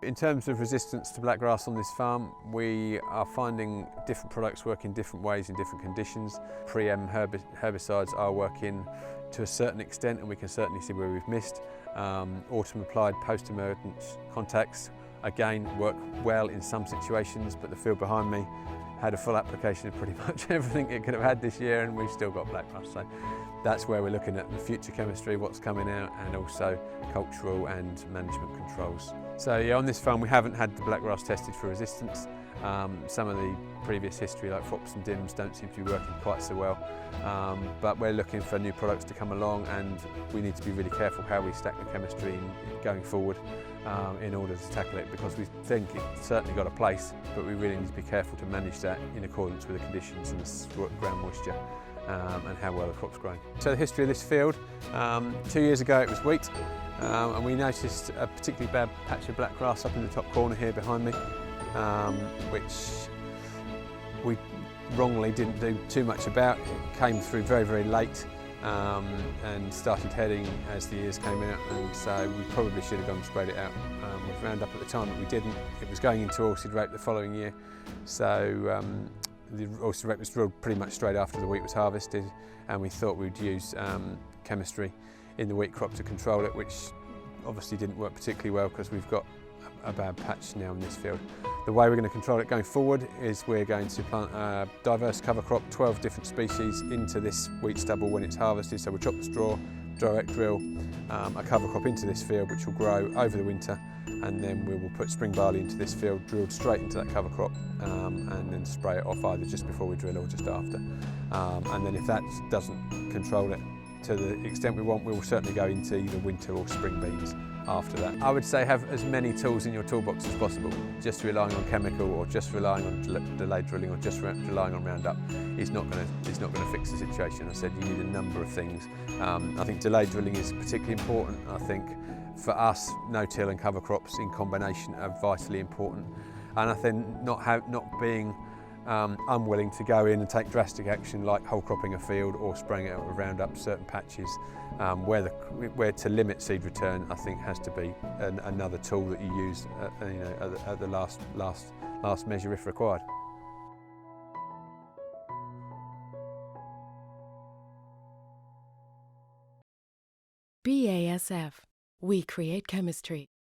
In terms of resistance to blackgrass on this farm, we are finding different products work in different ways in different conditions. Pre-em herbicides are working to a certain extent, and we can certainly see where we've missed. Autumn applied post-emergence contacts again work well in some situations, but the field behind me had a full application of pretty much everything it could have had this year, and we've still got blackgrass. So that's where we're looking at the future chemistry, what's coming out, and also cultural and management controls. So yeah, on this farm we haven't had the blackgrass tested for resistance. Some of the previous history, like fops and dims, don't seem to be working quite so well. But we're looking for new products to come along, and we need to be really careful how we stack the chemistry going forward in order to tackle it, because we think it's certainly got a place, but we really need to be careful to manage that in accordance with the conditions and the ground moisture and how well the crop's growing. So the history of this field, 2 years ago it was wheat, and we noticed a particularly bad patch of blackgrass up in the top corner here behind me, which we wrongly didn't do too much about. It came through very, very late and started heading as the years came out, and so we probably should have gone and sprayed it out with Roundup at the time, but we didn't. It was going into oilseed rape the following year, so the oilseed rape was drilled pretty much straight after the wheat was harvested, and we thought we'd use chemistry in the wheat crop to control it, which obviously didn't work particularly well because we've got a bad patch now in this field. The way we're going to control it going forward is we're going to plant a diverse cover crop, 12 different species, into this wheat stubble when it's harvested. So we'll chop the straw, direct drill a cover crop into this field, which will grow over the winter, and then we will put spring barley into this field, drilled straight into that cover crop, and then spray it off either just before we drill or just after. And then if that doesn't control it to the extent we want, we will certainly go into either winter or spring beans after that. I would say have as many tools in your toolbox as possible. Just relying on chemical, or just relying on delayed drilling, or just relying on Roundup is not going to fix the situation. I said you need a number of things. I think delayed drilling is particularly important. I think for us, no-till and cover crops in combination are vitally important. And I think not being unwilling to go in and take drastic action like whole cropping a field or spraying it out with Roundup certain patches where to limit seed return, I think has to be another tool that you use at the last measure if required. BASF. We create chemistry.